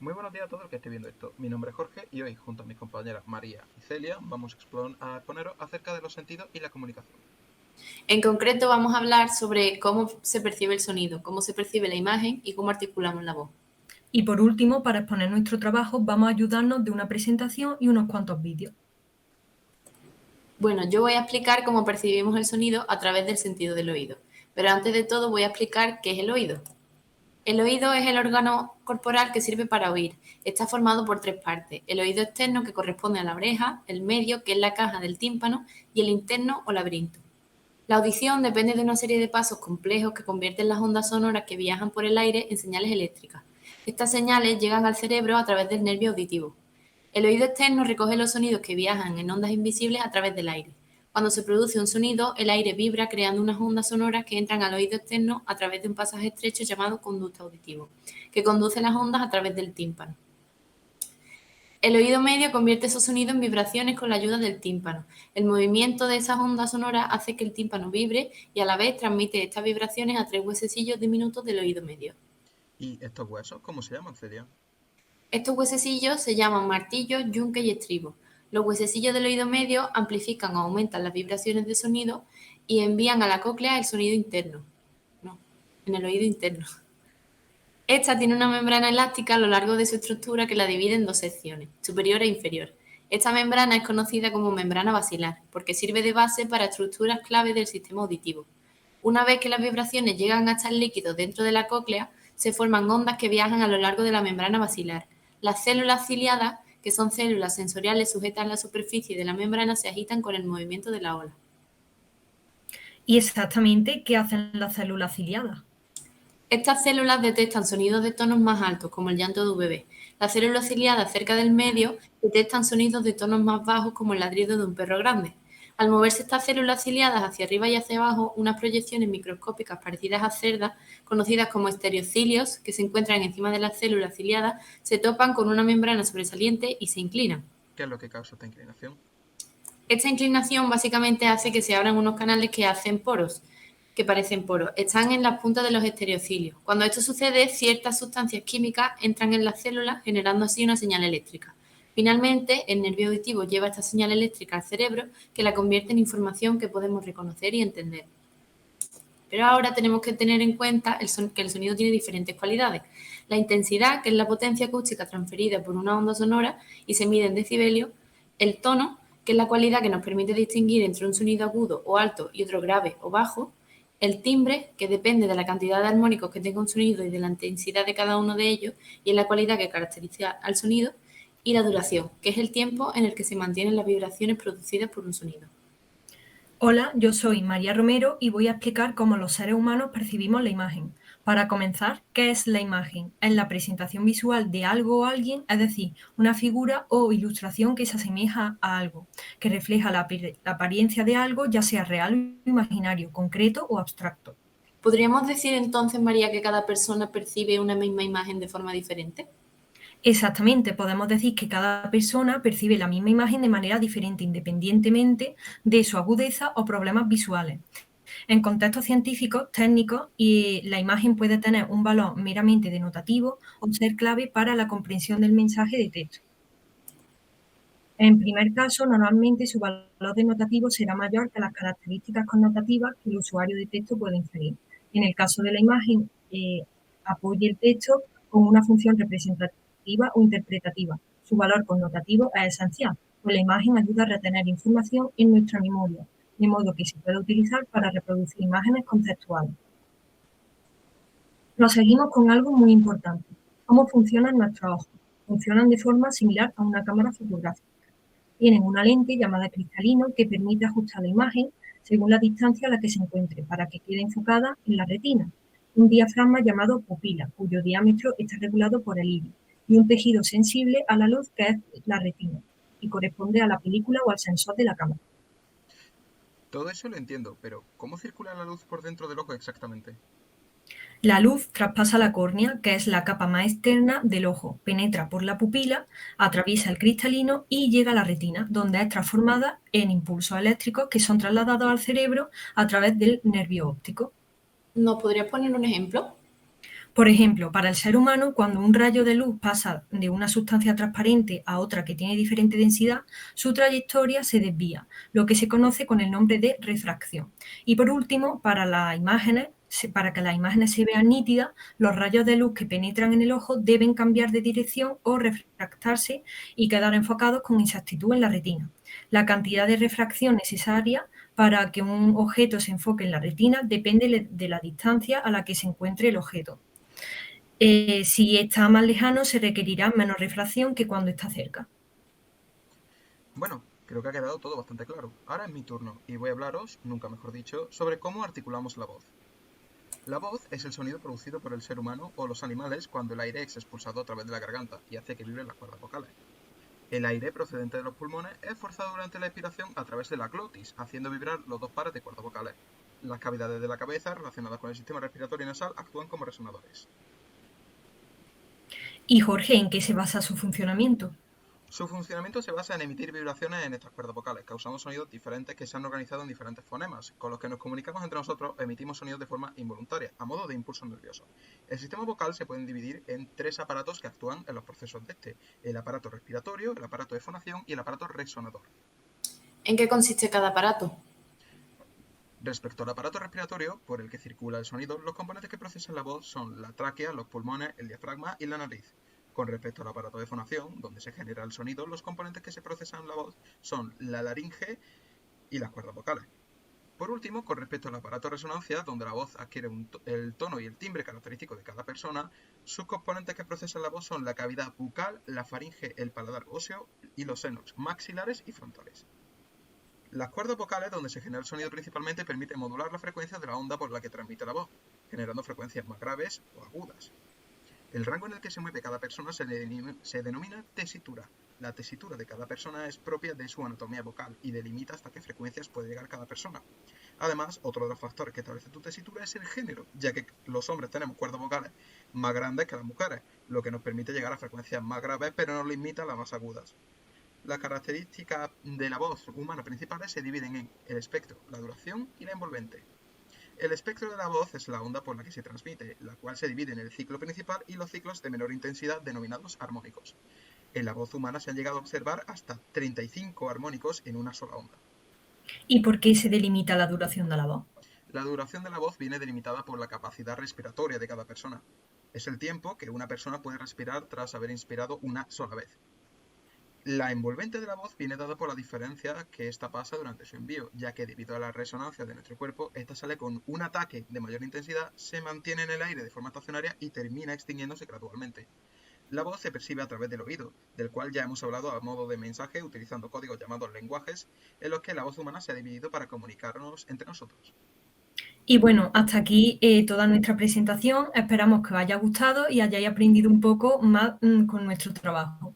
Muy buenos días a todos los que estéis viendo esto. Mi nombre es Jorge y hoy, junto a mis compañeras María y Celia, vamos a exponeros acerca de los sentidos y la comunicación. En concreto vamos a hablar sobre cómo se percibe el sonido, cómo se percibe la imagen y cómo articulamos la voz. Y por último, para exponer nuestro trabajo, vamos a ayudarnos de una presentación y unos cuantos vídeos. Bueno, yo voy a explicar cómo percibimos el sonido a través del sentido del oído, pero antes de todo voy a explicar qué es el oído. El oído es el órgano corporal que sirve para oír. Está formado por tres partes: el oído externo, que corresponde a la oreja; el medio, que es la caja del tímpano; y el interno o laberinto. La audición depende de una serie de pasos complejos que convierten las ondas sonoras que viajan por el aire en señales eléctricas. Estas señales llegan al cerebro a través del nervio auditivo. El oído externo recoge los sonidos que viajan en ondas invisibles a través del aire. Cuando se produce un sonido, el aire vibra creando unas ondas sonoras que entran al oído externo a través de un pasaje estrecho llamado conducto auditivo, que conduce las ondas a través del tímpano. El oído medio convierte esos sonidos en vibraciones con la ayuda del tímpano. El movimiento de esas ondas sonoras hace que el tímpano vibre y a la vez transmite estas vibraciones a tres huesecillos diminutos del oído medio. ¿Y estos huesos cómo se llaman, Celia? Estos huesecillos se llaman martillo, yunque y estribo. Los huesecillos del oído medio amplifican o aumentan las vibraciones de sonido y envían a la cóclea el sonido interno. No, en el oído interno. Esta tiene una membrana elástica a lo largo de su estructura que la divide en dos secciones, superior e inferior. Esta membrana es conocida como membrana basilar, porque sirve de base para estructuras clave del sistema auditivo. Una vez que las vibraciones llegan hasta el líquido dentro de la cóclea, se forman ondas que viajan a lo largo de la membrana basilar. Las células ciliadas, que son células sensoriales sujetas a la superficie de la membrana, se agitan con el movimiento de la ola. ¿Y exactamente qué hacen las células ciliadas? Estas células detectan sonidos de tonos más altos, como el llanto de un bebé. Las células ciliadas cerca del medio detectan sonidos de tonos más bajos, como el ladrido de un perro grande. Al moverse estas células ciliadas hacia arriba y hacia abajo, unas proyecciones microscópicas parecidas a cerdas, conocidas como estereocilios, que se encuentran encima de las células ciliadas, se topan con una membrana sobresaliente y se inclinan. ¿Qué es lo que causa esta inclinación? Esta inclinación básicamente hace que se abran unos canales que hacen poros, que parecen poros. Están en las puntas de los estereocilios. Cuando esto sucede, ciertas sustancias químicas entran en las células, generando así una señal eléctrica. Finalmente, el nervio auditivo lleva esta señal eléctrica al cerebro, que la convierte en información que podemos reconocer y entender. Pero ahora tenemos que tener en cuenta que el sonido tiene diferentes cualidades. La intensidad, que es la potencia acústica transferida por una onda sonora y se mide en decibelios; el tono, que es la cualidad que nos permite distinguir entre un sonido agudo o alto y otro grave o bajo; el timbre, que depende de la cantidad de armónicos que tenga un sonido y de la intensidad de cada uno de ellos y es la cualidad que caracteriza al sonido; y la duración, que es el tiempo en el que se mantienen las vibraciones producidas por un sonido. Hola, yo soy María Romero y voy a explicar cómo los seres humanos percibimos la imagen. Para comenzar, ¿qué es la imagen? Es la presentación visual de algo o alguien, es decir, una figura o ilustración que se asemeja a algo, que refleja la apariencia de algo, ya sea real o imaginario, concreto o abstracto. ¿Podríamos decir entonces, María, que cada persona percibe una misma imagen de forma diferente? Exactamente, podemos decir que cada persona percibe la misma imagen de manera diferente, independientemente de su agudeza o problemas visuales. En contextos científicos, técnicos, y la imagen puede tener un valor meramente denotativo o ser clave para la comprensión del mensaje de texto. En primer caso, normalmente su valor denotativo será mayor que las características connotativas que el usuario de texto puede inferir. En el caso de la imagen, apoya el texto con una función representativa o interpretativa. Su valor connotativo es esencial, pues la imagen ayuda a retener información en nuestra memoria, de modo que se puede utilizar para reproducir imágenes conceptuales. Proseguimos con algo muy importante: cómo funcionan nuestros ojos. Funcionan de forma similar a una cámara fotográfica. Tienen una lente llamada cristalino que permite ajustar la imagen según la distancia a la que se encuentre para que quede enfocada en la retina; un diafragma llamado pupila, cuyo diámetro está regulado por el iris; y un tejido sensible a la luz, que es la retina, y corresponde a la película o al sensor de la cámara. Todo eso lo entiendo, pero ¿cómo circula la luz por dentro del ojo exactamente? La luz traspasa la córnea, que es la capa más externa del ojo, penetra por la pupila, atraviesa el cristalino y llega a la retina, donde es transformada en impulsos eléctricos que son trasladados al cerebro a través del nervio óptico. ¿Nos podrías poner un ejemplo? Por ejemplo, para el ser humano, cuando un rayo de luz pasa de una sustancia transparente a otra que tiene diferente densidad, su trayectoria se desvía, lo que se conoce con el nombre de refracción. Y por último, para que las imágenes se vean nítidas, los rayos de luz que penetran en el ojo deben cambiar de dirección o refractarse y quedar enfocados con exactitud en la retina. La cantidad de refracción necesaria para que un objeto se enfoque en la retina depende de la distancia a la que se encuentre el objeto. Si está más lejano, se requerirá menos refracción que cuando está cerca. Bueno, creo que ha quedado todo bastante claro. Ahora es mi turno y voy a hablaros, nunca mejor dicho, sobre cómo articulamos la voz. La voz es el sonido producido por el ser humano o los animales cuando el aire es expulsado a través de la garganta y hace que vibren las cuerdas vocales. El aire procedente de los pulmones es forzado durante la expiración a través de la glotis, haciendo vibrar los dos pares de cuerdas vocales. Las cavidades de la cabeza relacionadas con el sistema respiratorio y nasal actúan como resonadores. Y Jorge, ¿en qué se basa su funcionamiento? Su funcionamiento se basa en emitir vibraciones en estas cuerdas vocales, causando sonidos diferentes que se han organizado en diferentes fonemas, con los que nos comunicamos entre nosotros, emitimos sonidos de forma involuntaria, a modo de impulso nervioso. El sistema vocal se puede dividir en tres aparatos que actúan en los procesos de este: el aparato respiratorio, el aparato de fonación y el aparato resonador. ¿En qué consiste cada aparato? Respecto al aparato respiratorio, por el que circula el sonido, los componentes que procesan la voz son la tráquea, los pulmones, el diafragma y la nariz. Con respecto al aparato de fonación, donde se genera el sonido, los componentes que se procesan en la voz son la laringe y las cuerdas vocales. Por último, con respecto al aparato de resonancia, donde la voz adquiere el tono y el timbre característico de cada persona, sus componentes que procesan la voz son la cavidad bucal, la faringe, el paladar óseo y los senos maxilares y frontales. Las cuerdas vocales, donde se genera el sonido principalmente, permiten modular la frecuencia de la onda por la que transmite la voz, generando frecuencias más graves o agudas. El rango en el que se mueve cada persona se denomina tesitura. La tesitura de cada persona es propia de su anatomía vocal y delimita hasta qué frecuencias puede llegar cada persona. Además, otro de los factores que establece tu tesitura es el género, ya que los hombres tenemos cuerdas vocales más grandes que las mujeres, lo que nos permite llegar a frecuencias más graves, pero no limita a las más agudas. Las características de la voz humana principales se dividen en el espectro, la duración y la envolvente. El espectro de la voz es la onda por la que se transmite, la cual se divide en el ciclo principal y los ciclos de menor intensidad denominados armónicos. En la voz humana se han llegado a observar hasta 35 armónicos en una sola onda. ¿Y por qué se delimita la duración de la voz? La duración de la voz viene delimitada por la capacidad respiratoria de cada persona. Es el tiempo que una persona puede respirar tras haber inspirado una sola vez. La envolvente de la voz viene dada por la diferencia que ésta pasa durante su envío, ya que debido a la resonancia de nuestro cuerpo, ésta sale con un ataque de mayor intensidad, se mantiene en el aire de forma estacionaria y termina extinguiéndose gradualmente. La voz se percibe a través del oído, del cual ya hemos hablado a modo de mensaje utilizando códigos llamados lenguajes, en los que la voz humana se ha dividido para comunicarnos entre nosotros. Y bueno, hasta aquí toda nuestra presentación. Esperamos que os haya gustado y hayáis aprendido un poco más con nuestro trabajo.